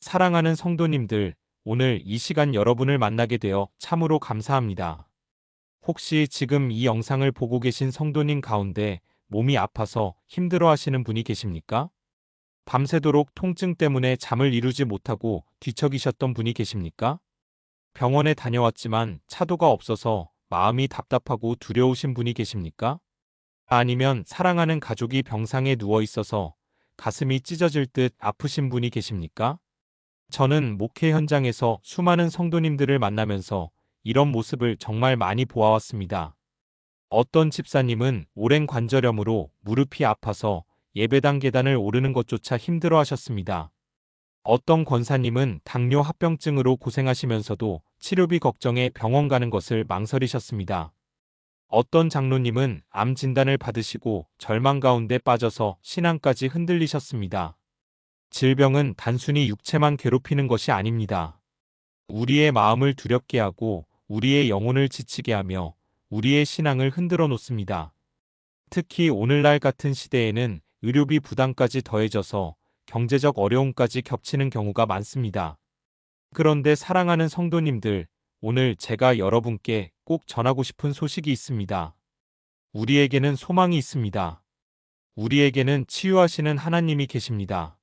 사랑하는 성도님들, 오늘 이 시간 여러분을 만나게 되어 참으로 감사합니다. 혹시 지금 이 영상을 보고 계신 성도님 가운데 몸이 아파서 힘들어 하시는 분이 계십니까? 밤새도록 통증 때문에 잠을 이루지 못하고 뒤척이셨던 분이 계십니까? 병원에 다녀왔지만 차도가 없어서 마음이 답답하고 두려우신 분이 계십니까? 아니면 사랑하는 가족이 병상에 누워 있어서 가슴이 찢어질 듯 아프신 분이 계십니까? 저는 목회 현장에서 수많은 성도님들을 만나면서 이런 모습을 정말 많이 보아왔습니다. 어떤 집사님은 오랜 관절염으로 무릎이 아파서 예배당 계단을 오르는 것조차 힘들어 하셨습니다. 어떤 권사님은 당뇨 합병증으로 고생하시면서도 치료비 걱정에 병원 가는 것을 망설이셨습니다. 어떤 장로님은 암 진단을 받으시고 절망 가운데 빠져서 신앙까지 흔들리셨습니다. 질병은 단순히 육체만 괴롭히는 것이 아닙니다. 우리의 마음을 두렵게 하고 우리의 영혼을 지치게 하며 우리의 신앙을 흔들어 놓습니다. 특히 오늘날 같은 시대에는 의료비 부담까지 더해져서 경제적 어려움까지 겹치는 경우가 많습니다. 그런데 사랑하는 성도님들, 오늘 제가 여러분께 꼭 전하고 싶은 소식이 있습니다. 우리에게는 소망이 있습니다. 우리에게는 치유하시는 하나님이 계십니다.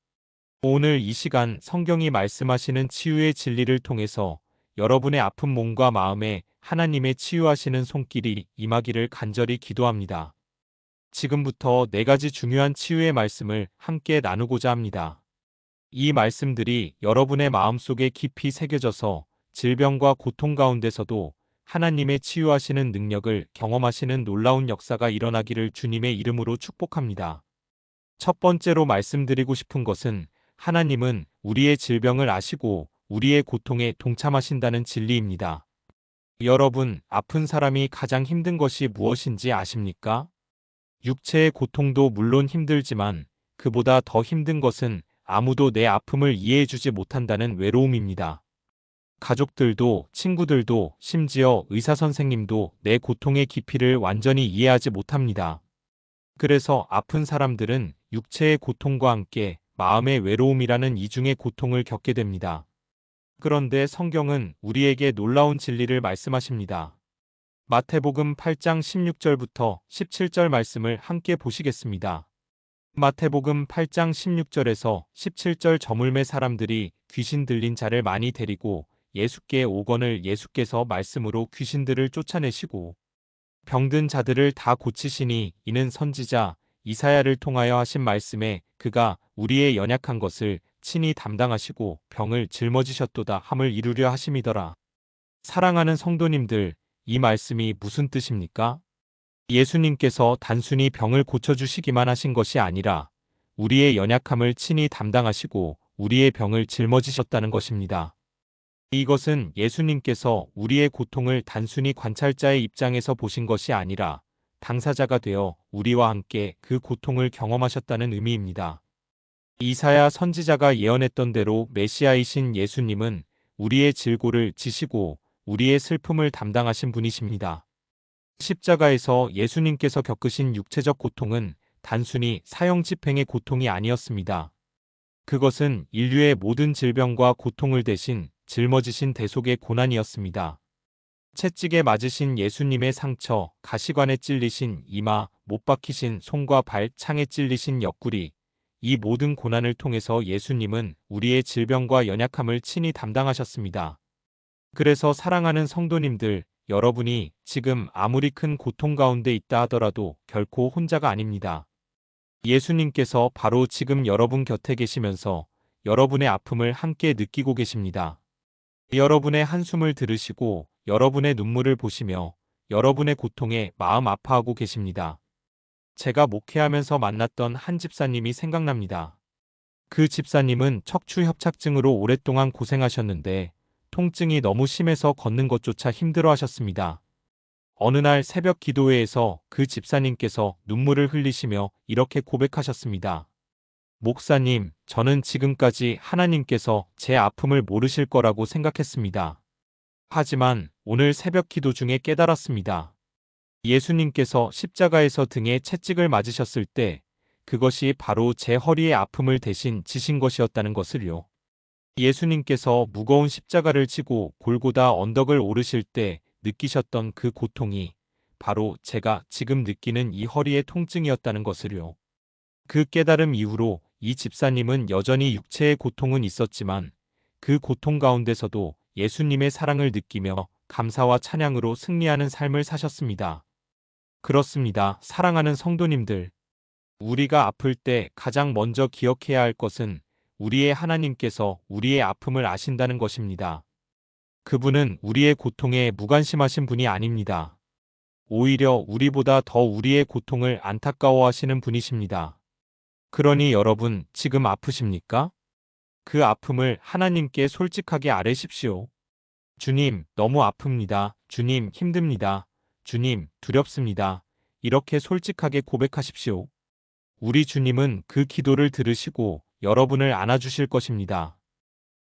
오늘 이 시간 성경이 말씀하시는 치유의 진리를 통해서 여러분의 아픈 몸과 마음에 하나님의 치유하시는 손길이 임하기를 간절히 기도합니다. 지금부터 4가지 중요한 치유의 말씀을 함께 나누고자 합니다. 이 말씀들이 여러분의 마음속에 깊이 새겨져서 질병과 고통 가운데서도 하나님의 치유하시는 능력을 경험하시는 놀라운 역사가 일어나기를 주님의 이름으로 축복합니다. 첫 번째로 말씀드리고 싶은 것은 하나님은 우리의 질병을 아시고 우리의 고통에 동참하신다는 진리입니다. 여러분, 아픈 사람이 가장 힘든 것이 무엇인지 아십니까? 육체의 고통도 물론 힘들지만 그보다 더 힘든 것은 아무도 내 아픔을 이해해주지 못한다는 외로움입니다. 가족들도, 친구들도, 심지어 의사 선생님도 내 고통의 깊이를 완전히 이해하지 못합니다. 그래서 아픈 사람들은 육체의 고통과 함께 마음의 외로움이라는 이중의 고통을 겪게 됩니다. 그런데 성경은 우리에게 놀라운 진리를 말씀하십니다. 마태복음 8장 16절부터 17절 말씀을 함께 보시겠습니다. 마태복음 8장 16절에서 17절 저물매 사람들이 귀신 들린 자를 많이 데리고 예수께 오거늘 예수께서 말씀으로 귀신들을 쫓아내시고 병든 자들을 다 고치시니 이는 선지자 이사야를 통하여 하신 말씀에 그가 우리의 연약한 것을 친히 담당하시고 병을 짊어지셨도다 함을 이루려 하심이더라. 사랑하는 성도님들, 이 말씀이 무슨 뜻입니까? 예수님께서 단순히 병을 고쳐주시기만 하신 것이 아니라 우리의 연약함을 친히 담당하시고 우리의 병을 짊어지셨다는 것입니다. 이것은 예수님께서 우리의 고통을 단순히 관찰자의 입장에서 보신 것이 아니라 당사자가 되어 우리와 함께 그 고통을 경험하셨다는 의미입니다. 이사야 선지자가 예언했던 대로 메시아이신 예수님은 우리의 질고를 지시고 우리의 슬픔을 담당하신 분이십니다. 십자가에서 예수님께서 겪으신 육체적 고통은 단순히 사형 집행의 고통이 아니었습니다. 그것은 인류의 모든 질병과 고통을 대신 짊어지신 대속의 고난이었습니다. 채찍에 맞으신 예수님의 상처, 가시관에 찔리신 이마, 못 박히신 손과 발, 창에 찔리신 옆구리, 이 모든 고난을 통해서 예수님은 우리의 질병과 연약함을 친히 담당하셨습니다. 그래서 사랑하는 성도님들, 여러분이 지금 아무리 큰 고통 가운데 있다 하더라도 결코 혼자가 아닙니다. 예수님께서 바로 지금 여러분 곁에 계시면서 여러분의 아픔을 함께 느끼고 계십니다. 여러분의 한숨을 들으시고 여러분의 눈물을 보시며 여러분의 고통에 마음 아파하고 계십니다. 제가 목회하면서 만났던 한 집사님이 생각납니다. 그 집사님은 척추 협착증으로 오랫동안 고생하셨는데 통증이 너무 심해서 걷는 것조차 힘들어 하셨습니다. 어느 날 새벽 기도회에서 그 집사님께서 눈물을 흘리시며 이렇게 고백하셨습니다. 목사님, 저는 지금까지 하나님께서 제 아픔을 모르실 거라고 생각했습니다. 하지만 오늘 새벽 기도 중에 깨달았습니다. 예수님께서 십자가에서 등에 채찍을 맞으셨을 때 그것이 바로 제 허리의 아픔을 대신 지신 것이었다는 것을요. 예수님께서 무거운 십자가를 지고 골고다 언덕을 오르실 때 느끼셨던 그 고통이 바로 제가 지금 느끼는 이 허리의 통증이었다는 것을요. 그 깨달음 이후로 이 집사님은 여전히 육체의 고통은 있었지만 그 고통 가운데서도 예수님의 사랑을 느끼며 감사와 찬양으로 승리하는 삶을 사셨습니다. 그렇습니다. 사랑하는 성도님들, 우리가 아플 때 가장 먼저 기억해야 할 것은 우리의 하나님께서 우리의 아픔을 아신다는 것입니다. 그분은 우리의 고통에 무관심하신 분이 아닙니다. 오히려 우리보다 더 우리의 고통을 안타까워하시는 분이십니다. 그러니 여러분, 지금 아프십니까? 그 아픔을 하나님께 솔직하게 아뢰십시오. 주님, 너무 아픕니다. 주님, 힘듭니다. 주님, 두렵습니다. 이렇게 솔직하게 고백하십시오. 우리 주님은 그 기도를 들으시고 여러분을 안아주실 것입니다.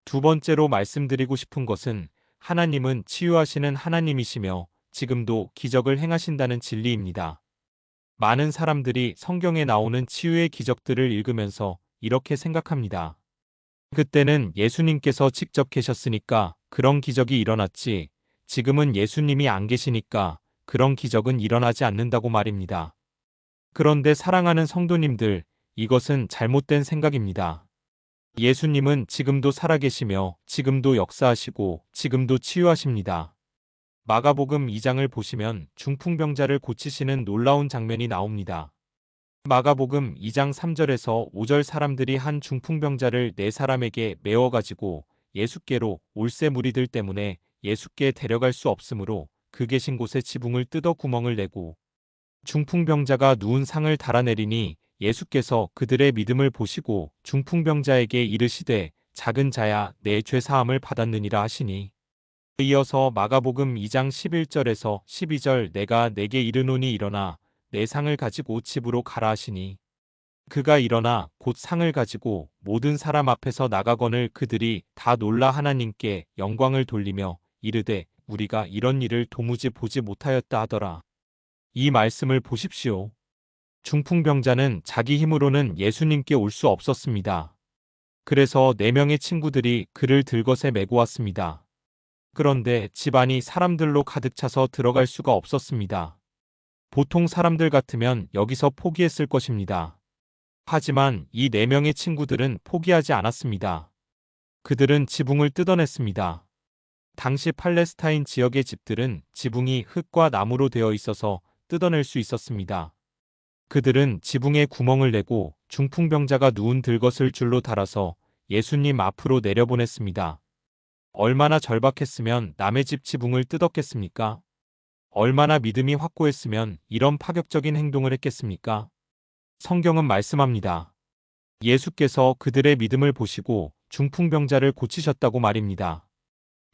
두 번째로 말씀드리고 싶은 것은 하나님은 치유하시는 하나님이시며 지금도 기적을 행하신다는 진리입니다. 많은 사람들이 성경에 나오는 치유의 기적들을 읽으면서 이렇게 생각합니다. 그때는 예수님께서 직접 계셨으니까 그런 기적이 일어났지, 지금은 예수님이 안 계시니까 그런 기적은 일어나지 않는다고 말입니다. 그런데 사랑하는 성도님들, 이것은 잘못된 생각입니다. 예수님은 지금도 살아계시며 지금도 역사하시고 지금도 치유하십니다. 마가복음 2장을 보시면 중풍병자를 고치시는 놀라운 장면이 나옵니다. 마가복음 2장 3절에서 5절 사람들이 한 중풍병자를 네 사람에게 메워가지고 예수께로 올세 무리들 때문에 예수께 데려갈 수 없으므로 그 계신 곳에 지붕을 뜯어 구멍을 내고 중풍병자가 누운 상을 달아내리니 예수께서 그들의 믿음을 보시고 중풍병자에게 이르시되 작은 자야 내 죄 사함을 받았느니라 하시니, 이어서 마가복음 2장 11절에서 12절 내가 내게 이르노니 일어나 내 상을 가지고 집으로 가라 하시니, 그가 일어나 곧 상을 가지고 모든 사람 앞에서 나가거늘 그들이 다 놀라 하나님께 영광을 돌리며 이르되 우리가 이런 일을 도무지 보지 못하였다 하더라. 이 말씀을 보십시오. 중풍병자는 자기 힘으로는 예수님께 올 수 없었습니다. 그래서 4명의 친구들이 그를 들것에 메고 왔습니다. 그런데 집안이 사람들로 가득 차서 들어갈 수가 없었습니다. 보통 사람들 같으면 여기서 포기했을 것입니다. 하지만 이 4명의 친구들은 포기하지 않았습니다. 그들은 지붕을 뜯어냈습니다. 당시 팔레스타인 지역의 집들은 지붕이 흙과 나무로 되어 있어서 뜯어낼 수 있었습니다. 그들은 지붕에 구멍을 내고 중풍병자가 누운 들것을 줄로 달아서 예수님 앞으로 내려보냈습니다. 얼마나 절박했으면 남의 집 지붕을 뜯었겠습니까? 얼마나 믿음이 확고했으면 이런 파격적인 행동을 했겠습니까? 성경은 말씀합니다. 예수께서 그들의 믿음을 보시고 중풍병자를 고치셨다고 말입니다.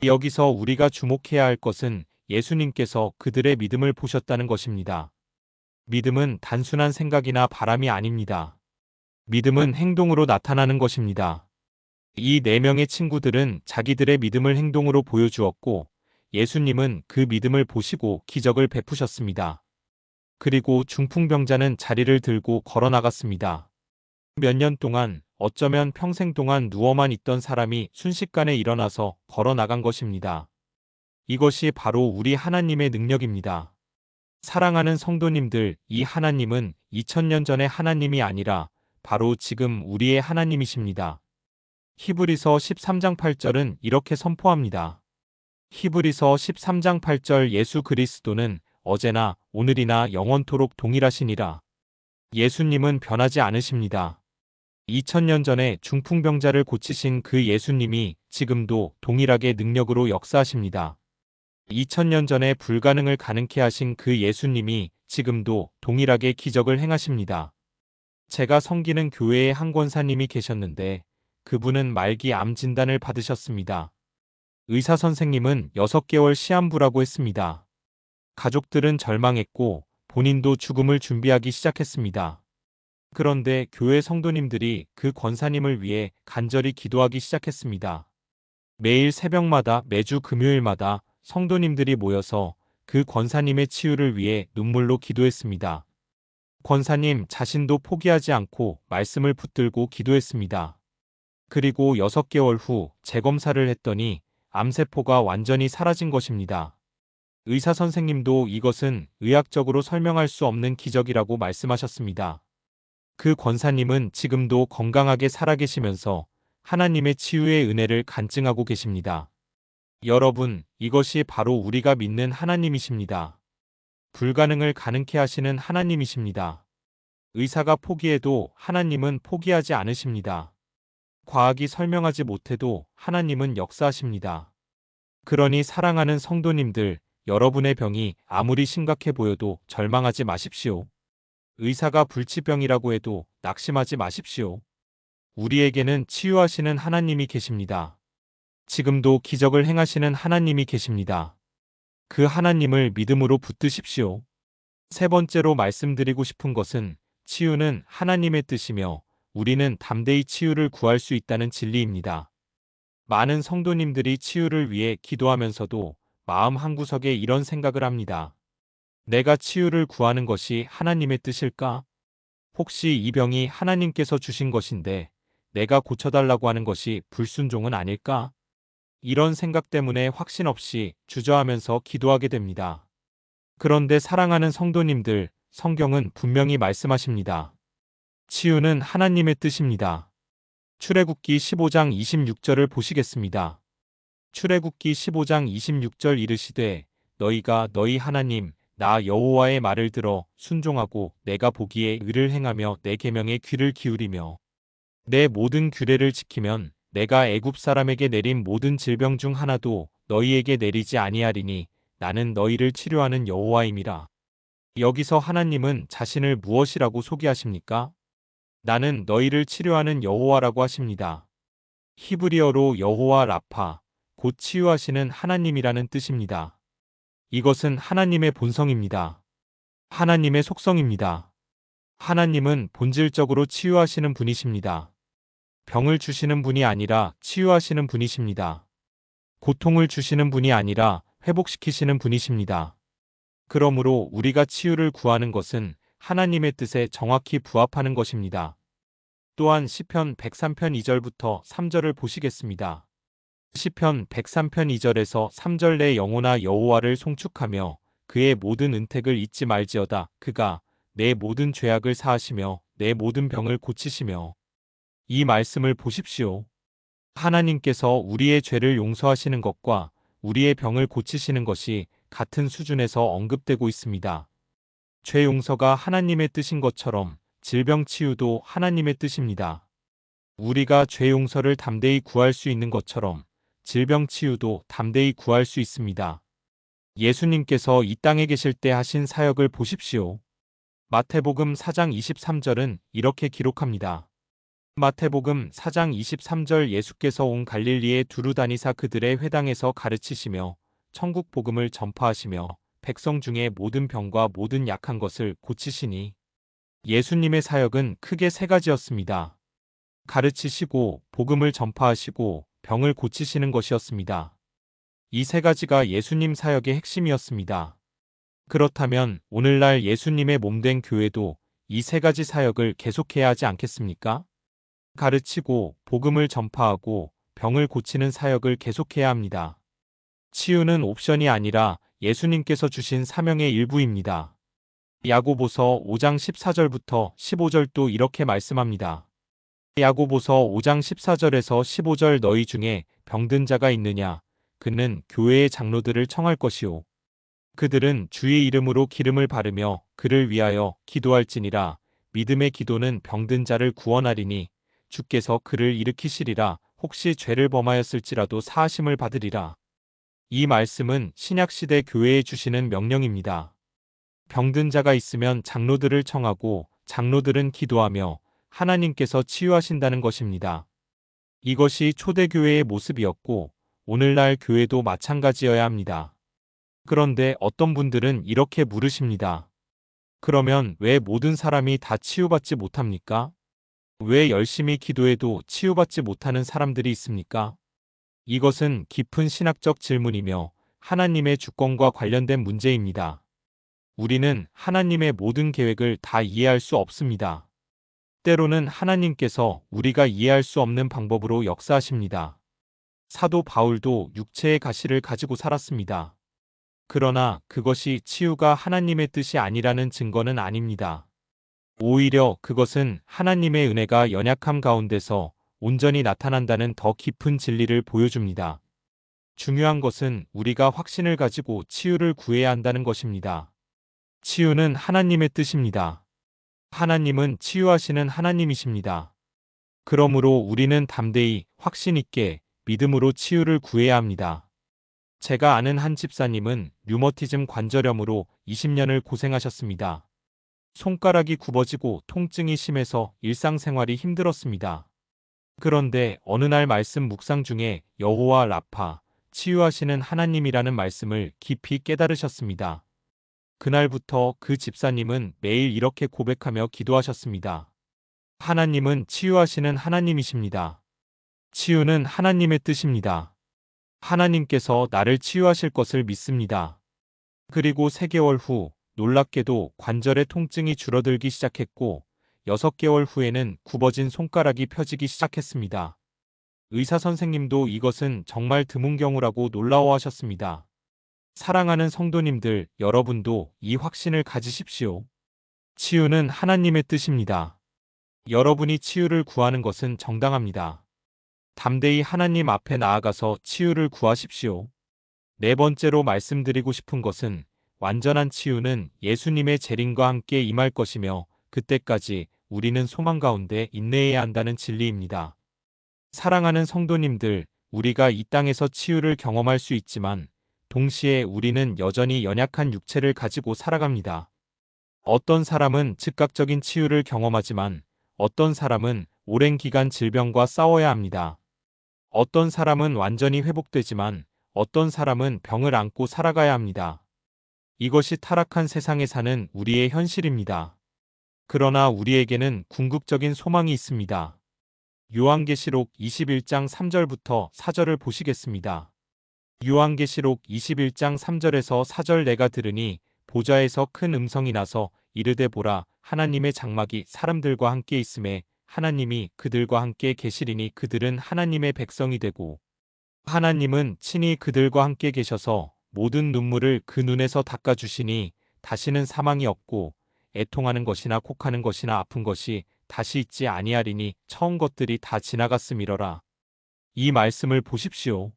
여기서 우리가 주목해야 할 것은 예수님께서 그들의 믿음을 보셨다는 것입니다. 믿음은 단순한 생각이나 바람이 아닙니다. 믿음은 행동으로 나타나는 것입니다. 이 4명의 친구들은 자기들의 믿음을 행동으로 보여주었고 예수님은 그 믿음을 보시고 기적을 베푸셨습니다. 그리고 중풍병자는 자리를 들고 걸어 나갔습니다. 몇 년 동안, 어쩌면 평생 동안 누워만 있던 사람이 순식간에 일어나서 걸어 나간 것입니다. 이것이 바로 우리 하나님의 능력입니다. 사랑하는 성도님들, 이 하나님은 2000년 전의 하나님이 아니라 바로 지금 우리의 하나님이십니다. 히브리서 13장 8절은 이렇게 선포합니다. 히브리서 13장 8절 예수 그리스도는 어제나 오늘이나 영원토록 동일하시니라. 예수님은 변하지 않으십니다. 2000년 전에 중풍병자를 고치신 그 예수님이 지금도 동일하게 능력으로 역사하십니다. 2000년 전에 불가능을 가능케 하신 그 예수님이 지금도 동일하게 기적을 행하십니다. 제가 섬기는 교회에 한 권사님이 계셨는데 그분은 말기 암 진단을 받으셨습니다. 의사 선생님은 6개월 시한부라고 했습니다. 가족들은 절망했고 본인도 죽음을 준비하기 시작했습니다. 그런데 교회 성도님들이 그 권사님을 위해 간절히 기도하기 시작했습니다. 매일 새벽마다 매주 금요일마다 성도님들이 모여서 그 권사님의 치유를 위해 눈물로 기도했습니다. 권사님 자신도 포기하지 않고 말씀을 붙들고 기도했습니다. 그리고 6개월 후 재검사를 했더니 암세포가 완전히 사라진 것입니다. 의사 선생님도 이것은 의학적으로 설명할 수 없는 기적이라고 말씀하셨습니다. 그 권사님은 지금도 건강하게 살아계시면서 하나님의 치유의 은혜를 간증하고 계십니다. 여러분, 이것이 바로 우리가 믿는 하나님이십니다. 불가능을 가능케 하시는 하나님이십니다. 의사가 포기해도 하나님은 포기하지 않으십니다. 과학이 설명하지 못해도 하나님은 역사하십니다. 그러니 사랑하는 성도님들, 여러분의 병이 아무리 심각해 보여도 절망하지 마십시오. 의사가 불치병이라고 해도 낙심하지 마십시오. 우리에게는 치유하시는 하나님이 계십니다. 지금도 기적을 행하시는 하나님이 계십니다. 그 하나님을 믿음으로 붙드십시오. 세 번째로 말씀드리고 싶은 것은 치유는 하나님의 뜻이며 우리는 담대히 치유를 구할 수 있다는 진리입니다. 많은 성도님들이 치유를 위해 기도하면서도 마음 한구석에 이런 생각을 합니다. 내가 치유를 구하는 것이 하나님의 뜻일까? 혹시 이 병이 하나님께서 주신 것인데 내가 고쳐달라고 하는 것이 불순종은 아닐까? 이런 생각 때문에 확신 없이 주저하면서 기도하게 됩니다. 그런데 사랑하는 성도님들, 성경은 분명히 말씀하십니다. 치유는 하나님의 뜻입니다. 출애굽기 15장 26절을 보시겠습니다. 출애굽기 15장 26절 이르시되 너희가 너희 하나님 나 여호와의 말을 들어 순종하고 내가 보기에 의를 행하며 내 계명에 귀를 기울이며 내 모든 규례를 지키면 내가 애굽 사람에게 내린 모든 질병 중 하나도 너희에게 내리지 아니하리니 나는 너희를 치료하는 여호와임이라. 여기서 하나님은 자신을 무엇이라고 소개하십니까? 나는 너희를 치료하는 여호와라고 하십니다. 히브리어로 여호와 라파, 곧 치유하시는 하나님이라는 뜻입니다. 이것은 하나님의 본성입니다. 하나님의 속성입니다. 하나님은 본질적으로 치유하시는 분이십니다. 병을 주시는 분이 아니라 치유하시는 분이십니다. 고통을 주시는 분이 아니라 회복시키시는 분이십니다. 그러므로 우리가 치유를 구하는 것은 하나님의 뜻에 정확히 부합하는 것입니다. 또한 시편 103편 2절부터 3절을 보시겠습니다. 시편 103편 2절에서 3절 내 영혼아 여호와를 송축하며 그의 모든 은택을 잊지 말지어다. 그가 내 모든 죄악을 사하시며 내 모든 병을 고치시며. 이 말씀을 보십시오. 하나님께서 우리의 죄를 용서하시는 것과 우리의 병을 고치시는 것이 같은 수준에서 언급되고 있습니다. 죄 용서가 하나님의 뜻인 것처럼 질병 치유도 하나님의 뜻입니다. 우리가 죄 용서를 담대히 구할 수 있는 것처럼 질병 치유도 담대히 구할 수 있습니다. 예수님께서 이 땅에 계실 때 하신 사역을 보십시오. 마태복음 4장 23절은 이렇게 기록합니다. 마태복음 4장 23절 예수께서 온 갈릴리에 두루 다니사 그들의 회당에서 가르치시며 천국 복음을 전파하시며 백성 중에 모든 병과 모든 약한 것을 고치시니. 예수님의 사역은 크게 세 가지였습니다. 가르치시고 복음을 전파하시고 병을 고치시는 것이었습니다. 이 세 가지가 예수님 사역의 핵심이었습니다. 그렇다면 오늘날 예수님의 몸된 교회도 이 세 가지 사역을 계속해야 하지 않겠습니까? 가르치고 복음을 전파하고 병을 고치는 사역을 계속해야 합니다. 치유는 옵션이 아니라 예수님께서 주신 사명의 일부입니다. 야고보서 5장 14절부터 15절도 이렇게 말씀합니다. 야고보서 5장 14절에서 15절 너희 중에 병든 자가 있느냐? 그는 교회의 장로들을 청할 것이요. 그들은 주의 이름으로 기름을 바르며 그를 위하여 기도할지니라. 믿음의 기도는 병든 자를 구원하리니 주께서 그를 일으키시리라. 혹시 죄를 범하였을지라도 사하심을 받으리라. 이 말씀은 신약시대 교회에 주시는 명령입니다. 병든 자가 있으면 장로들을 청하고 장로들은 기도하며 하나님께서 치유하신다는 것입니다. 이것이 초대교회의 모습이었고 오늘날 교회도 마찬가지여야 합니다. 그런데 어떤 분들은 이렇게 물으십니다. 그러면 왜 모든 사람이 다 치유받지 못합니까? 왜 열심히 기도해도 치유받지 못하는 사람들이 있습니까? 이것은 깊은 신학적 질문이며 하나님의 주권과 관련된 문제입니다. 우리는 하나님의 모든 계획을 다 이해할 수 없습니다. 때로는 하나님께서 우리가 이해할 수 없는 방법으로 역사하십니다. 사도 바울도 육체의 가시를 가지고 살았습니다. 그러나 그것이 치유가 하나님의 뜻이 아니라는 증거는 아닙니다. 오히려 그것은 하나님의 은혜가 연약함 가운데서 온전히 나타난다는 더 깊은 진리를 보여줍니다. 중요한 것은 우리가 확신을 가지고 치유를 구해야 한다는 것입니다. 치유는 하나님의 뜻입니다. 하나님은 치유하시는 하나님이십니다. 그러므로 우리는 담대히 확신 있게 믿음으로 치유를 구해야 합니다. 제가 아는 한 집사님은 류머티즘 관절염으로 20년을 고생하셨습니다. 손가락이 굽어지고 통증이 심해서 일상생활이 힘들었습니다. 그런데 어느 날 말씀 묵상 중에 여호와 라파, 치유하시는 하나님이라는 말씀을 깊이 깨달으셨습니다. 그날부터 그 집사님은 매일 이렇게 고백하며 기도하셨습니다. 하나님은 치유하시는 하나님이십니다. 치유는 하나님의 뜻입니다. 하나님께서 나를 치유하실 것을 믿습니다. 그리고 3개월 후 놀랍게도 관절의 통증이 줄어들기 시작했고 6개월 후에는 굽어진 손가락이 펴지기 시작했습니다. 의사 선생님도 이것은 정말 드문 경우라고 놀라워하셨습니다. 사랑하는 성도님들, 여러분도 이 확신을 가지십시오. 치유는 하나님의 뜻입니다. 여러분이 치유를 구하는 것은 정당합니다. 담대히 하나님 앞에 나아가서 치유를 구하십시오. 4번째로 말씀드리고 싶은 것은 완전한 치유는 예수님의 재림과 함께 임할 것이며 그때까지 우리는 소망 가운데 인내해야 한다는 진리입니다. 사랑하는 성도님들, 우리가 이 땅에서 치유를 경험할 수 있지만 동시에 우리는 여전히 연약한 육체를 가지고 살아갑니다. 어떤 사람은 즉각적인 치유를 경험하지만 어떤 사람은 오랜 기간 질병과 싸워야 합니다. 어떤 사람은 완전히 회복되지만 어떤 사람은 병을 안고 살아가야 합니다. 이것이 타락한 세상에 사는 우리의 현실입니다. 그러나 우리에게는 궁극적인 소망이 있습니다. 요한계시록 21장 3절부터 4절을 보시겠습니다. 요한계시록 21장 3절에서 4절 내가 들으니 보좌에서 큰 음성이 나서 이르되 보라 하나님의 장막이 사람들과 함께 있음에 하나님이 그들과 함께 계시리니 그들은 하나님의 백성이 되고 하나님은 친히 그들과 함께 계셔서 모든 눈물을 그 눈에서 닦아주시니 다시는 사망이 없고 애통하는 것이나 곡하는 것이나 아픈 것이 다시 있지 아니하리니 처음 것들이 다 지나갔음이러라. 이 말씀을 보십시오.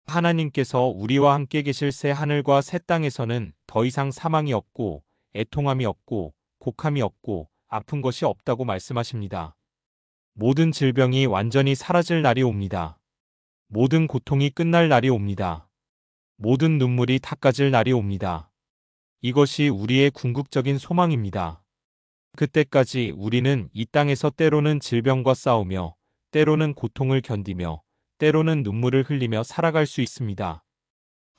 하나님께서 우리와 함께 계실 새 하늘과 새 땅에서는 더 이상 사망이 없고 애통함이 없고 곡함이 없고 아픈 것이 없다고 말씀하십니다. 모든 질병이 완전히 사라질 날이 옵니다. 모든 고통이 끝날 날이 옵니다. 모든 눈물이 닦아질 날이 옵니다. 이것이 우리의 궁극적인 소망입니다. 그때까지 우리는 이 땅에서 때로는 질병과 싸우며 때로는 고통을 견디며 때로는 눈물을 흘리며 살아갈 수 있습니다.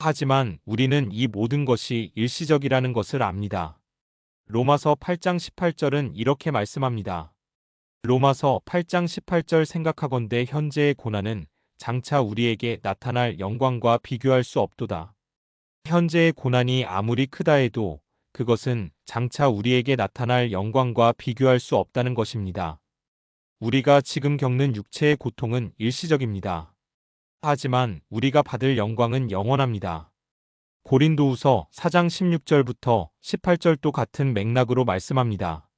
하지만 우리는 이 모든 것이 일시적이라는 것을 압니다. 로마서 8장 18절은 이렇게 말씀합니다. 로마서 8장 18절 생각하건대 현재의 고난은 장차 우리에게 나타날 영광과 비교할 수 없도다. 현재의 고난이 아무리 크다 해도 그것은 장차 우리에게 나타날 영광과 비교할 수 없다는 것입니다. 우리가 지금 겪는 육체의 고통은 일시적입니다. 하지만 우리가 받을 영광은 영원합니다. 고린도후서 4장 16절부터 18절도 같은 맥락으로 말씀합니다.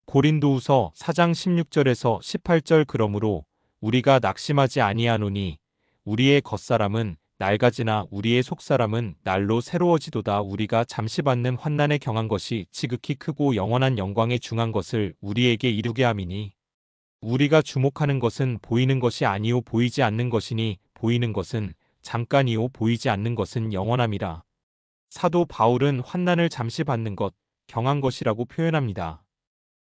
고린도후서 4장 16절에서 18절 그러므로 우리가 낙심하지 아니하노니 우리의 겉사람은 낡아지나 우리의 속사람은 날로 새로워지도다. 우리가 잠시 받는 환난에 경한 것이 지극히 크고 영원한 영광에 중한 것을 우리에게 이루게 함이니 우리가 주목하는 것은 보이는 것이 아니요 보이지 않는 것이니 보이는 것은 잠깐이요 보이지 않는 것은 영원함이라. 사도 바울은 환난을 잠시 받는 것, 경한 것이라고 표현합니다.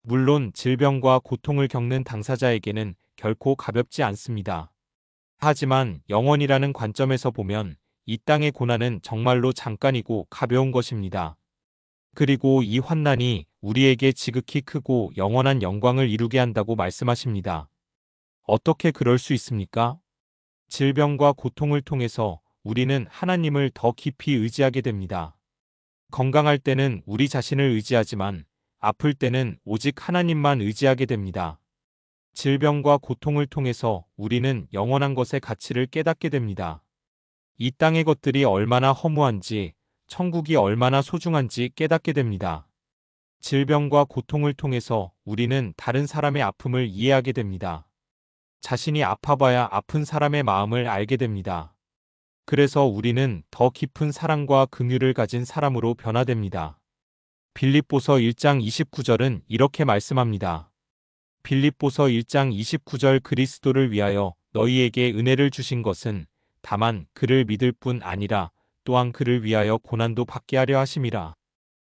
물론 질병과 고통을 겪는 당사자에게는 결코 가볍지 않습니다. 하지만 영원이라는 관점에서 보면 이 땅의 고난은 정말로 잠깐이고 가벼운 것입니다. 그리고 이 환난이 우리에게 지극히 크고 영원한 영광을 이루게 한다고 말씀하십니다. 어떻게 그럴 수 있습니까? 질병과 고통을 통해서 우리는 하나님을 더 깊이 의지하게 됩니다. 건강할 때는 우리 자신을 의지하지만 아플 때는 오직 하나님만 의지하게 됩니다. 질병과 고통을 통해서 우리는 영원한 것의 가치를 깨닫게 됩니다. 이 땅의 것들이 얼마나 허무한지, 천국이 얼마나 소중한지 깨닫게 됩니다. 질병과 고통을 통해서 우리는 다른 사람의 아픔을 이해하게 됩니다. 자신이 아파봐야 아픈 사람의 마음을 알게 됩니다. 그래서 우리는 더 깊은 사랑과 긍휼을 가진 사람으로 변화됩니다. 빌립보서 1장 29절은 이렇게 말씀합니다. 빌립보서 1장 29절 그리스도를 위하여 너희에게 은혜를 주신 것은 다만 그를 믿을 뿐 아니라 또한 그를 위하여 고난도 받게 하려 하심이라.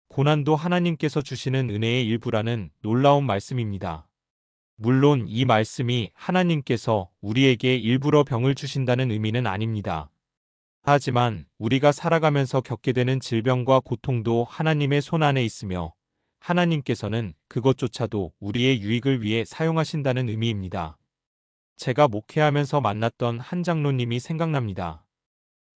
고난도 하나님께서 주시는 은혜의 일부라는 놀라운 말씀입니다. 물론 이 말씀이 하나님께서 우리에게 일부러 병을 주신다는 의미는 아닙니다. 하지만 우리가 살아가면서 겪게 되는 질병과 고통도 하나님의 손 안에 있으며 하나님께서는 그것조차도 우리의 유익을 위해 사용하신다는 의미입니다. 제가 목회하면서 만났던 한 장로님이 생각납니다.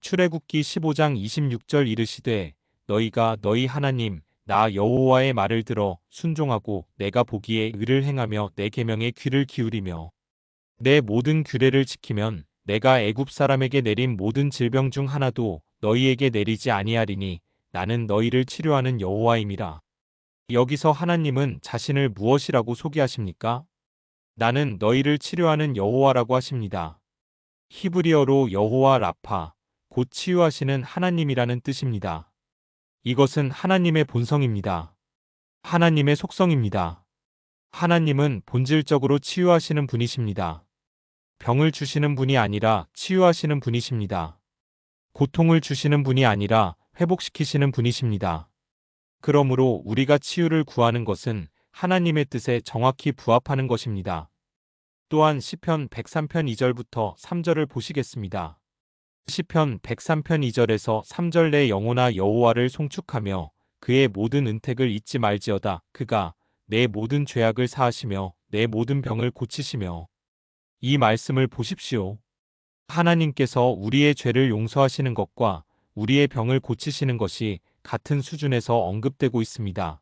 출애굽기 15장 26절 이르시되 너희가 너희 하나님 나 여호와의 말을 들어 순종하고 내가 보기에 의를 행하며 내 계명에 귀를 기울이며 내 모든 규례를 지키면 내가 애굽 사람에게 내린 모든 질병 중 하나도 너희에게 내리지 아니하리니 나는 너희를 치료하는 여호와임이라. 여기서 하나님은 자신을 무엇이라고 소개하십니까? 나는 너희를 치료하는 여호와라고 하십니다. 히브리어로 여호와 라파, 곧 치유하시는 하나님이라는 뜻입니다. 이것은 하나님의 본성입니다. 하나님의 속성입니다. 하나님은 본질적으로 치유하시는 분이십니다. 병을 주시는 분이 아니라 치유하시는 분이십니다. 고통을 주시는 분이 아니라 회복시키시는 분이십니다. 그러므로 우리가 치유를 구하는 것은 하나님의 뜻에 정확히 부합하는 것입니다. 또한 시편 103편 2절부터 3절을 보시겠습니다. 시편 103편 2절에서 3절 내 영혼아 여호와를 송축하며 그의 모든 은택을 잊지 말지어다. 그가 내 모든 죄악을 사하시며 내 모든 병을 고치시며. 이 말씀을 보십시오. 하나님께서 우리의 죄를 용서하시는 것과 우리의 병을 고치시는 것이 같은 수준에서 언급되고 있습니다.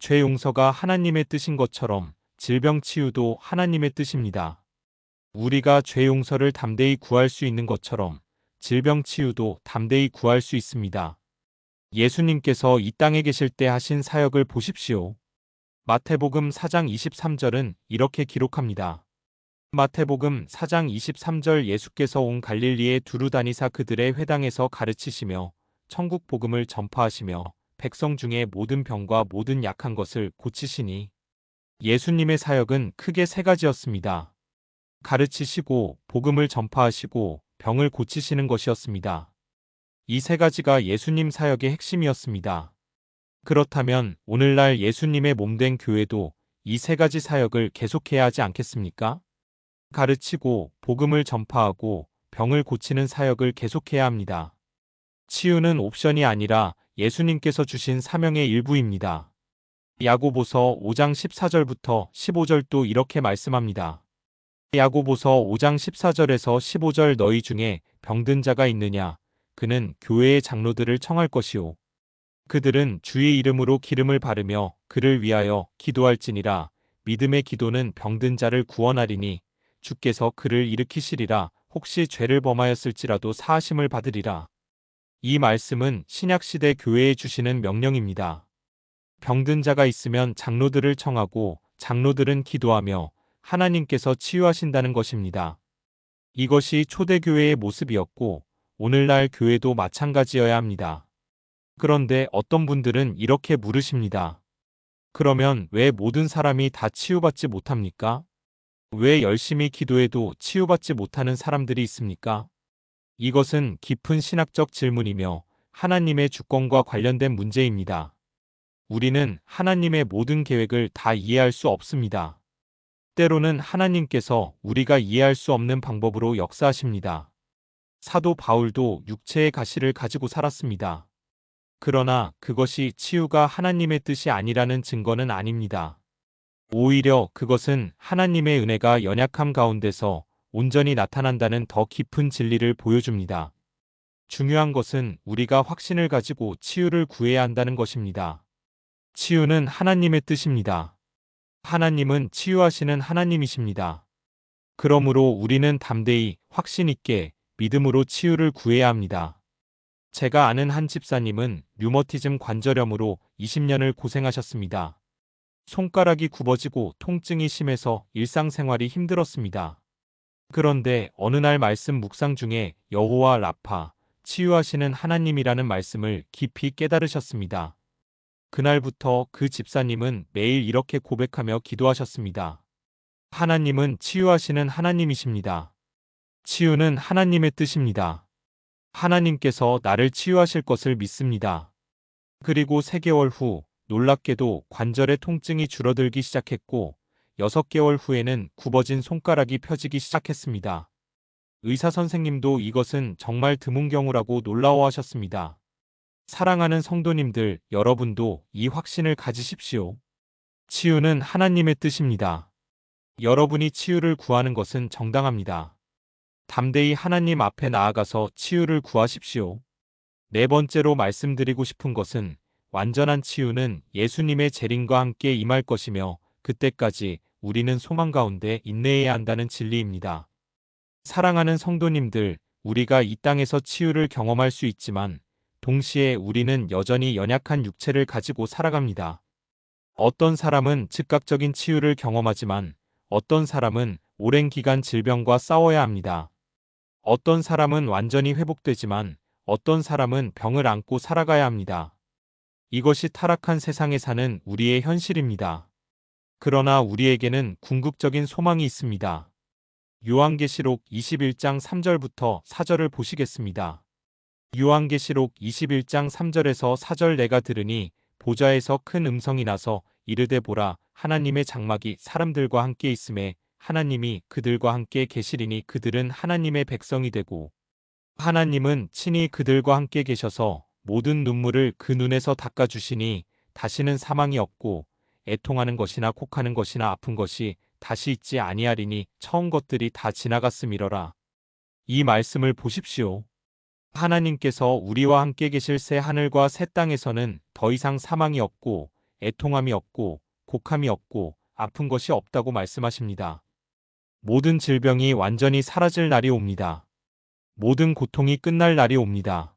죄 용서가 하나님의 뜻인 것처럼 질병 치유도 하나님의 뜻입니다. 우리가 죄 용서를 담대히 구할 수 있는 것처럼 질병 치유도 담대히 구할 수 있습니다. 예수님께서 이 땅에 계실 때 하신 사역을 보십시오. 마태복음 4장 23절은 이렇게 기록합니다. 마태복음 4장 23절 예수께서 온 갈릴리에 두루 다니사 그들의 회당에서 가르치시며 천국 복음을 전파하시며 백성 중에 모든 병과 모든 약한 것을 고치시니. 예수님의 사역은 크게 세 가지였습니다. 가르치시고 복음을 전파하시고 병을 고치시는 것이었습니다. 이 세 가지가 예수님 사역의 핵심이었습니다. 그렇다면 오늘날 예수님의 몸된 교회도 이 세 가지 사역을 계속해야 하지 않겠습니까? 가르치고 복음을 전파하고 병을 고치는 사역을 계속해야 합니다. 치유는 옵션이 아니라 예수님께서 주신 사명의 일부입니다. 야고보서 5장 14절부터 15절도 이렇게 말씀합니다. 야고보서 5장 14절에서 15절 너희 중에 병든 자가 있느냐? 그는 교회의 장로들을 청할 것이요. 그들은 주의 이름으로 기름을 바르며 그를 위하여 기도할지니라. 믿음의 기도는 병든 자를 구원하리니 주께서 그를 일으키시리라. 혹시 죄를 범하였을지라도 사하심을 받으리라. 이 말씀은 신약시대 교회에 주시는 명령입니다. 병든 자가 있으면 장로들을 청하고 장로들은 기도하며 하나님께서 치유하신다는 것입니다. 이것이 초대교회의 모습이었고 오늘날 교회도 마찬가지여야 합니다. 그런데 어떤 분들은 이렇게 물으십니다. 그러면 왜 모든 사람이 다 치유받지 못합니까? 왜 열심히 기도해도 치유받지 못하는 사람들이 있습니까? 이것은 깊은 신학적 질문이며 하나님의 주권과 관련된 문제입니다. 우리는 하나님의 모든 계획을 다 이해할 수 없습니다. 때로는 하나님께서 우리가 이해할 수 없는 방법으로 역사하십니다. 사도 바울도 육체의 가시를 가지고 살았습니다. 그러나 그것이 치유가 하나님의 뜻이 아니라는 증거는 아닙니다. 오히려 그것은 하나님의 은혜가 연약함 가운데서 온전히 나타난다는 더 깊은 진리를 보여줍니다. 중요한 것은 우리가 확신을 가지고 치유를 구해야 한다는 것입니다. 치유는 하나님의 뜻입니다. 하나님은 치유하시는 하나님이십니다. 그러므로 우리는 담대히 확신 있게 믿음으로 치유를 구해야 합니다. 제가 아는 한 집사님은 류머티즘 관절염으로 20년을 고생하셨습니다. 손가락이 굽어지고 통증이 심해서 일상생활이 힘들었습니다. 그런데 어느 날 말씀 묵상 중에 여호와 라파, 치유하시는 하나님이라는 말씀을 깊이 깨달으셨습니다. 그날부터 그 집사님은 매일 이렇게 고백하며 기도하셨습니다. 하나님은 치유하시는 하나님이십니다. 치유는 하나님의 뜻입니다. 하나님께서 나를 치유하실 것을 믿습니다. 그리고 3개월 후 놀랍게도 관절의 통증이 줄어들기 시작했고 6개월 후에는 굽어진 손가락이 펴지기 시작했습니다. 의사 선생님도 이것은 정말 드문 경우라고 놀라워하셨습니다. 사랑하는 성도님들, 여러분도 이 확신을 가지십시오. 치유는 하나님의 뜻입니다. 여러분이 치유를 구하는 것은 정당합니다. 담대히 하나님 앞에 나아가서 치유를 구하십시오. 4번째로 말씀드리고 싶은 것은 완전한 치유는 예수님의 재림과 함께 임할 것이며 그때까지 우리는 소망 가운데 인내해야 한다는 진리입니다. 사랑하는 성도님들, 우리가 이 땅에서 치유를 경험할 수 있지만 동시에 우리는 여전히 연약한 육체를 가지고 살아갑니다. 어떤 사람은 즉각적인 치유를 경험하지만 어떤 사람은 오랜 기간 질병과 싸워야 합니다. 어떤 사람은 완전히 회복되지만 어떤 사람은 병을 안고 살아가야 합니다. 이것이 타락한 세상에 사는 우리의 현실입니다. 그러나 우리에게는 궁극적인 소망이 있습니다. 요한계시록 21장 3절부터 4절을 보시겠습니다. 요한계시록 21장 3절에서 4절 내가 들으니 보좌에서 큰 음성이 나서 이르되 보라 하나님의 장막이 사람들과 함께 있음에 하나님이 그들과 함께 계시리니 그들은 하나님의 백성이 되고 하나님은 친히 그들과 함께 계셔서 모든 눈물을 그 눈에서 닦아주시니 다시는 사망이 없고 애통하는 것이나 곡하는 것이나 아픈 것이 다시 있지 아니하리니 처음 것들이 다 지나갔음이러라. 이 말씀을 보십시오. 하나님께서 우리와 함께 계실 새 하늘과 새 땅에서는 더 이상 사망이 없고 애통함이 없고 곡함이 없고 아픈 것이 없다고 말씀하십니다. 모든 질병이 완전히 사라질 날이 옵니다. 모든 고통이 끝날 날이 옵니다.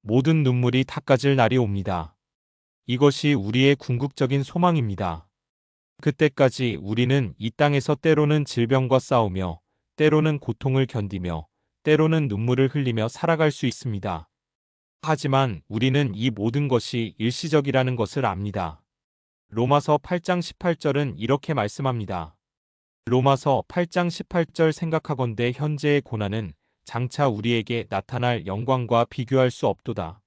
모든 눈물이 닦아질 날이 옵니다. 이것이 우리의 궁극적인 소망입니다. 그때까지 우리는 이 땅에서 때로는 질병과 싸우며 때로는 고통을 견디며 때로는 눈물을 흘리며 살아갈 수 있습니다. 하지만 우리는 이 모든 것이 일시적이라는 것을 압니다. 로마서 8장 18절은 이렇게 말씀합니다. 로마서 8장 18절 생각하건대 현재의 고난은 장차 우리에게 나타날 영광과 비교할 수 없도다.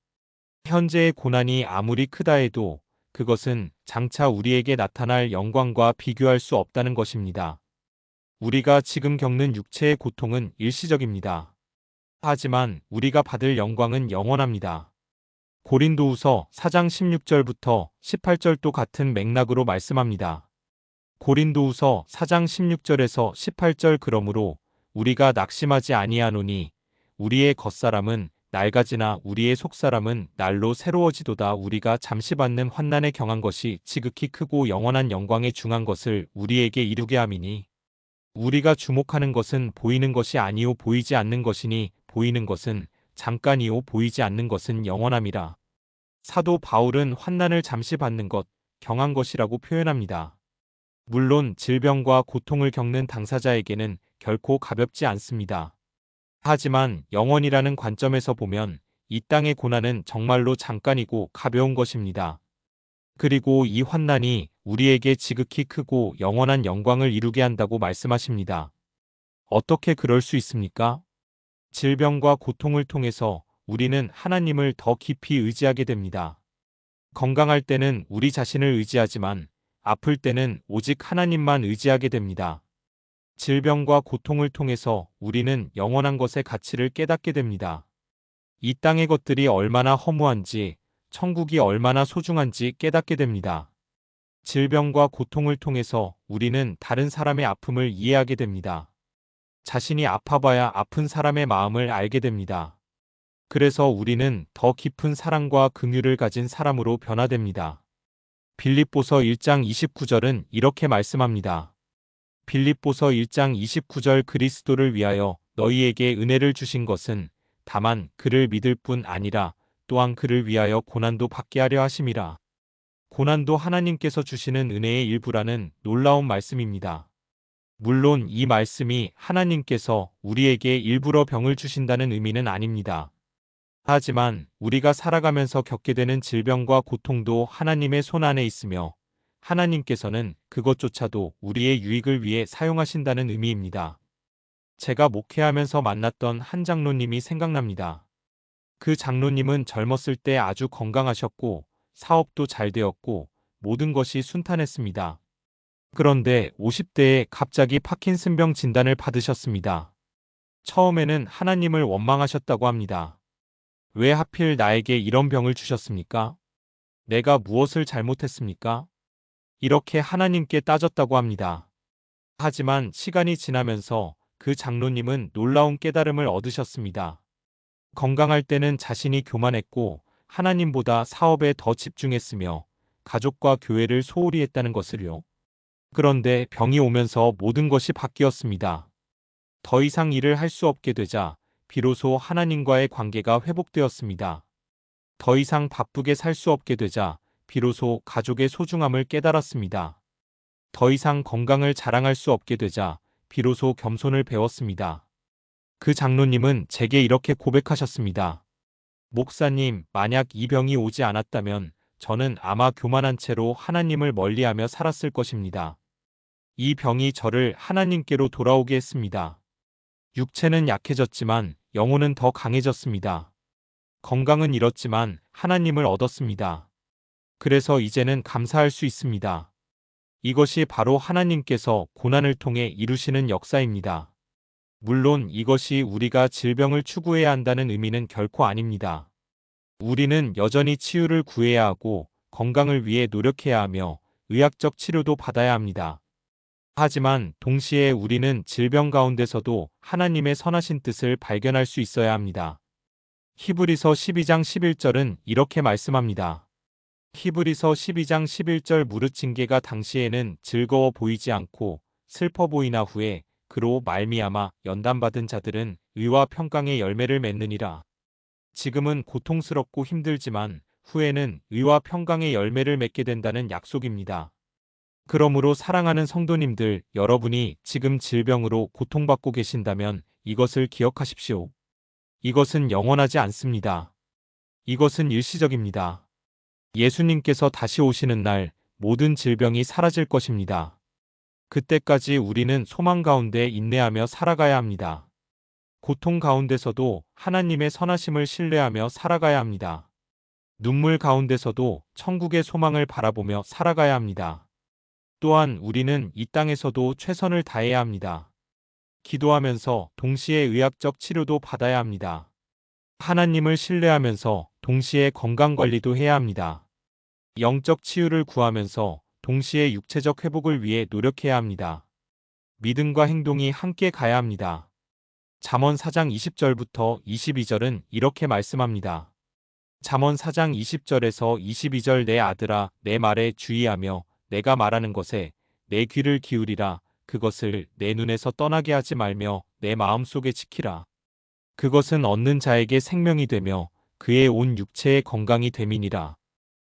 현재의 고난이 아무리 크다 해도 그것은 장차 우리에게 나타날 영광과 비교할 수 없다는 것입니다. 우리가 지금 겪는 육체의 고통은 일시적입니다. 하지만 우리가 받을 영광은 영원합니다. 고린도후서 4장 16절부터 18절도 같은 맥락으로 말씀합니다. 고린도후서 4장 16절에서 18절 그러므로 우리가 낙심하지 아니하노니 우리의 겉사람은 낡아지나 우리의 속사람은 날로 새로워지도다. 우리가 잠시 받는 환난에 경한 것이 지극히 크고 영원한 영광에 중한 것을 우리에게 이루게 함이니 우리가 주목하는 것은 보이는 것이 아니요 보이지 않는 것이니 보이는 것은 잠깐이요 보이지 않는 것은 영원함이라. 사도 바울은 환난을 잠시 받는 것, 경한 것이라고 표현합니다. 물론 질병과 고통을 겪는 당사자에게는 결코 가볍지 않습니다. 하지만 영원이라는 관점에서 보면 이 땅의 고난은 정말로 잠깐이고 가벼운 것입니다. 그리고 이 환난이 우리에게 지극히 크고 영원한 영광을 이루게 한다고 말씀하십니다. 어떻게 그럴 수 있습니까? 질병과 고통을 통해서 우리는 하나님을 더 깊이 의지하게 됩니다. 건강할 때는 우리 자신을 의지하지만 아플 때는 오직 하나님만 의지하게 됩니다. 질병과 고통을 통해서 우리는 영원한 것의 가치를 깨닫게 됩니다. 이 땅의 것들이 얼마나 허무한지, 천국이 얼마나 소중한지 깨닫게 됩니다. 질병과 고통을 통해서 우리는 다른 사람의 아픔을 이해하게 됩니다. 자신이 아파봐야 아픈 사람의 마음을 알게 됩니다. 그래서 우리는 더 깊은 사랑과 긍휼을 가진 사람으로 변화됩니다. 빌립보서 1장 29절은 이렇게 말씀합니다. 빌립보서 1장 29절 그리스도를 위하여 너희에게 은혜를 주신 것은 다만 그를 믿을 뿐 아니라 또한 그를 위하여 고난도 받게 하려 하심이라. 고난도 하나님께서 주시는 은혜의 일부라는 놀라운 말씀입니다. 물론 이 말씀이 하나님께서 우리에게 일부러 병을 주신다는 의미는 아닙니다. 하지만 우리가 살아가면서 겪게 되는 질병과 고통도 하나님의 손 안에 있으며 하나님께서는 그것조차도 우리의 유익을 위해 사용하신다는 의미입니다. 제가 목회하면서 만났던 한 장로님이 생각납니다. 그 장로님은 젊었을 때 아주 건강하셨고 사업도 잘 되었고 모든 것이 순탄했습니다. 그런데 50대에 갑자기 파킨슨병 진단을 받으셨습니다. 처음에는 하나님을 원망하셨다고 합니다. 왜 하필 나에게 이런 병을 주셨습니까? 내가 무엇을 잘못했습니까? 이렇게 하나님께 따졌다고 합니다. 하지만 시간이 지나면서 그 장로님은 놀라운 깨달음을 얻으셨습니다. 건강할 때는 자신이 교만했고 하나님보다 사업에 더 집중했으며 가족과 교회를 소홀히 했다는 것을요. 그런데 병이 오면서 모든 것이 바뀌었습니다. 더 이상 일을 할 수 없게 되자 비로소 하나님과의 관계가 회복되었습니다. 더 이상 바쁘게 살 수 없게 되자 비로소 가족의 소중함을 깨달았습니다. 더 이상 건강을 자랑할 수 없게 되자 비로소 겸손을 배웠습니다. 그 장로님은 제게 이렇게 고백하셨습니다. 목사님, 만약 이 병이 오지 않았다면 저는 아마 교만한 채로 하나님을 멀리하며 살았을 것입니다. 이 병이 저를 하나님께로 돌아오게 했습니다. 육체는 약해졌지만 영혼은 더 강해졌습니다. 건강은 잃었지만 하나님을 얻었습니다. 그래서 이제는 감사할 수 있습니다. 이것이 바로 하나님께서 고난을 통해 이루시는 역사입니다. 물론 이것이 우리가 질병을 추구해야 한다는 의미는 결코 아닙니다. 우리는 여전히 치유를 구해야 하고 건강을 위해 노력해야 하며 의학적 치료도 받아야 합니다. 하지만 동시에 우리는 질병 가운데서도 하나님의 선하신 뜻을 발견할 수 있어야 합니다. 히브리서 12장 11절은 이렇게 말씀합니다. 히브리서 12장 11절 무릇 징계가 당시에는 즐거워 보이지 않고 슬퍼 보이나 후에 그로 말미암아 연단받은 자들은 의와 평강의 열매를 맺느니라. 지금은 고통스럽고 힘들지만 후에는 의와 평강의 열매를 맺게 된다는 약속입니다. 그러므로 사랑하는 성도님들, 여러분이 지금 질병으로 고통받고 계신다면 이것을 기억하십시오. 이것은 영원하지 않습니다. 이것은 일시적입니다. 예수님께서 다시 오시는 날 모든 질병이 사라질 것입니다. 그때까지 우리는 소망 가운데 인내하며 살아가야 합니다. 고통 가운데서도 하나님의 선하심을 신뢰하며 살아가야 합니다. 눈물 가운데서도 천국의 소망을 바라보며 살아가야 합니다. 또한 우리는 이 땅에서도 최선을 다해야 합니다. 기도하면서 동시에 의학적 치료도 받아야 합니다. 하나님을 신뢰하면서 동시에 건강관리도 해야 합니다. 영적 치유를 구하면서 동시에 육체적 회복을 위해 노력해야 합니다. 믿음과 행동이 함께 가야 합니다. 잠언 4장 20절부터 22절은 이렇게 말씀합니다. 잠언 4장 20절에서 22절 내 아들아 내 말에 주의하며 내가 말하는 것에 내 귀를 기울이라. 그것을 내 눈에서 떠나게 하지 말며 내 마음속에 지키라. 그것은 얻는 자에게 생명이 되며 그의 온 육체의 건강이 됨이니라.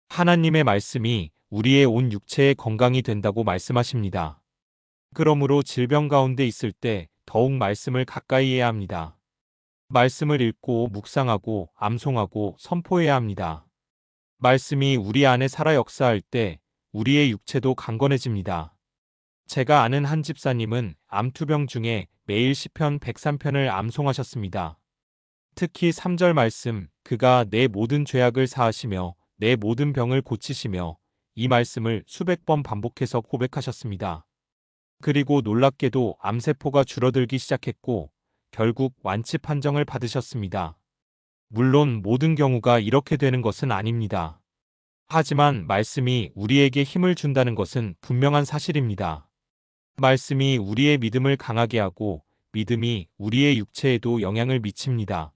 하나님의 말씀이 우리의 온 육체의 건강이 된다고 말씀하십니다. 그러므로 질병 가운데 있을 때 더욱 말씀을 가까이 해야 합니다. 말씀을 읽고 묵상하고 암송하고 선포해야 합니다. 말씀이 우리 안에 살아 역사할 때 우리의 육체도 강건해집니다. 제가 아는 한 집사님은 암투병 중에 매일 시편 103편을 암송하셨습니다. 특히 3절 말씀, 그가 내 모든 죄악을 사하시며 내 모든 병을 고치시며 이 말씀을 수백 번 반복해서 고백하셨습니다. 그리고 놀랍게도 암세포가 줄어들기 시작했고 결국 완치 판정을 받으셨습니다. 물론 모든 경우가 이렇게 되는 것은 아닙니다. 하지만 말씀이 우리에게 힘을 준다는 것은 분명한 사실입니다. 말씀이 우리의 믿음을 강하게 하고 믿음이 우리의 육체에도 영향을 미칩니다.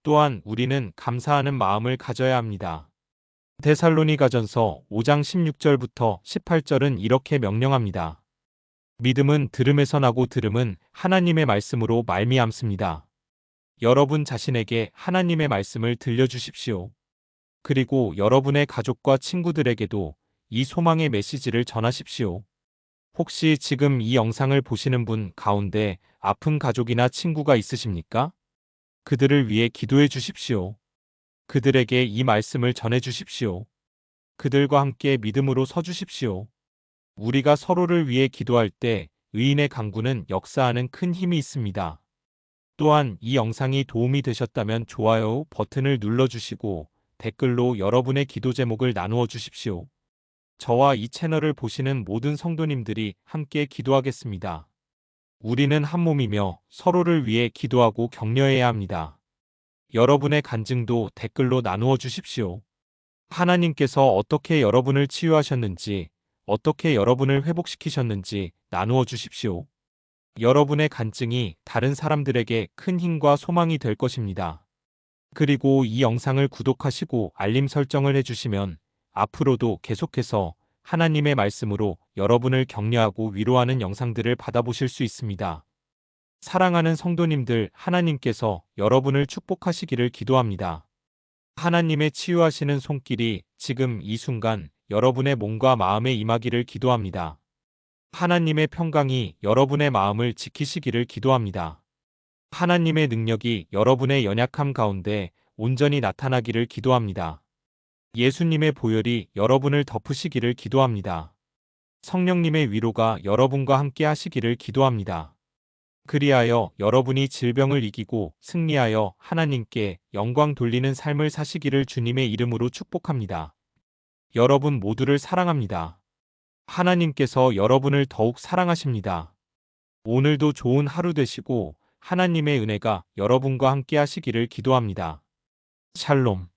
또한 우리는 감사하는 마음을 가져야 합니다. 데살로니가전서 5장 16절부터 18절은 이렇게 명령합니다. 믿음은 들음에서 나고 들음은 하나님의 말씀으로 말미암습니다. 여러분 자신에게 하나님의 말씀을 들려주십시오. 그리고 여러분의 가족과 친구들에게도 이 소망의 메시지를 전하십시오. 혹시 지금 이 영상을 보시는 분 가운데 아픈 가족이나 친구가 있으십니까? 그들을 위해 기도해 주십시오. 그들에게 이 말씀을 전해 주십시오. 그들과 함께 믿음으로 서 주십시오. 우리가 서로를 위해 기도할 때 의인의 강구는 역사하는 큰 힘이 있습니다. 또한 이 영상이 도움이 되셨다면 좋아요 버튼을 눌러주시고 댓글로 여러분의 기도 제목을 나누어 주십시오. 저와 이 채널을 보시는 모든 성도님들이 함께 기도하겠습니다. 우리는 한 몸이며 서로를 위해 기도하고 격려해야 합니다. 여러분의 간증도 댓글로 나누어 주십시오. 하나님께서 어떻게 여러분을 치유하셨는지, 어떻게 여러분을 회복시키셨는지 나누어 주십시오. 여러분의 간증이 다른 사람들에게 큰 힘과 소망이 될 것입니다. 그리고 이 영상을 구독하시고 알림 설정을 해주시면 앞으로도 계속해서 하나님의 말씀으로 여러분을 격려하고 위로하는 영상들을 받아보실 수 있습니다. 사랑하는 성도님들, 하나님께서 여러분을 축복하시기를 기도합니다. 하나님의 치유하시는 손길이 지금 이 순간 여러분의 몸과 마음에 임하기를 기도합니다. 하나님의 평강이 여러분의 마음을 지키시기를 기도합니다. 하나님의 능력이 여러분의 연약함 가운데 온전히 나타나기를 기도합니다. 예수님의 보혈이 여러분을 덮으시기를 기도합니다. 성령님의 위로가 여러분과 함께 하시기를 기도합니다. 그리하여 여러분이 질병을 이기고 승리하여 하나님께 영광 돌리는 삶을 사시기를 주님의 이름으로 축복합니다. 여러분 모두를 사랑합니다. 하나님께서 여러분을 더욱 사랑하십니다. 오늘도 좋은 하루 되시고 하나님의 은혜가 여러분과 함께 하시기를 기도합니다. 샬롬.